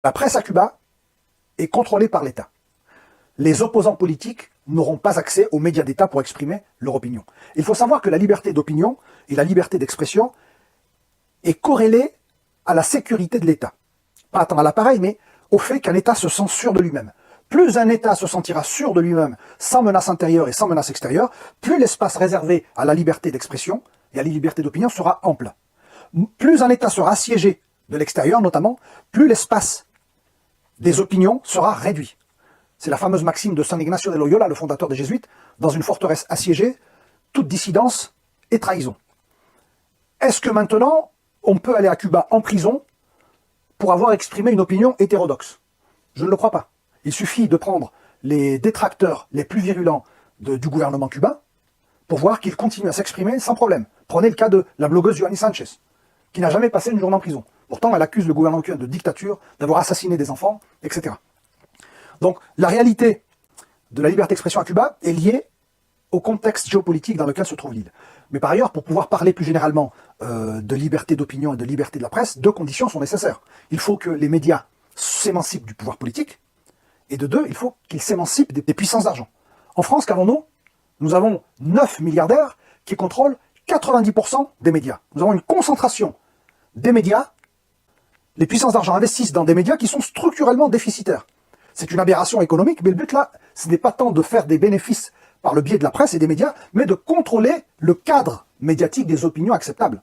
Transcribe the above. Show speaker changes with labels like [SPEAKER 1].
[SPEAKER 1] La presse à Cuba est contrôlée par l'État. Les opposants politiques n'auront pas accès aux médias d'État pour exprimer leur opinion. Il faut savoir que la liberté d'opinion et la liberté d'expression est corrélée à la sécurité de l'État. Pas tant à l'appareil, mais au fait qu'un État se sent sûr de lui-même. Plus un État se sentira sûr de lui-même, sans menace intérieure et sans menace extérieure, plus l'espace réservé à la liberté d'expression et à la liberté d'opinion sera ample. Plus un État sera assiégé de l'extérieur notamment, plus l'espace des opinions sera réduit. C'est la fameuse maxime de San Ignacio de Loyola, le fondateur des Jésuites, dans une forteresse assiégée, toute dissidence et trahison. Est-ce que maintenant, on peut aller à Cuba en prison pour avoir exprimé une opinion hétérodoxe? Je ne le crois pas. Il suffit de prendre les détracteurs les plus virulents du gouvernement cubain pour voir qu'ils continuent à s'exprimer sans problème. Prenez le cas de la blogueuse Joanny Sanchez, qui n'a jamais passé une journée en prison. Pourtant, elle accuse le gouvernement cubain de dictature, d'avoir assassiné des enfants, etc. Donc, la réalité de la liberté d'expression à Cuba est liée au contexte géopolitique dans lequel se trouve l'île. Mais par ailleurs, pour pouvoir parler plus généralement de liberté d'opinion et de liberté de la presse, deux conditions sont nécessaires. Il faut que les médias s'émancipent du pouvoir politique, et de deux, il faut qu'ils s'émancipent des puissances d'argent. En France, qu'avons-nous? Nous avons 9 milliardaires qui contrôlent 90% des médias. Nous avons une concentration des médias. Les puissances d'argent investissent dans des médias qui sont structurellement déficitaires. C'est une aberration économique, mais le but là, ce n'est pas tant de faire des bénéfices par le biais de la presse et des médias, mais de contrôler le cadre médiatique des opinions acceptables.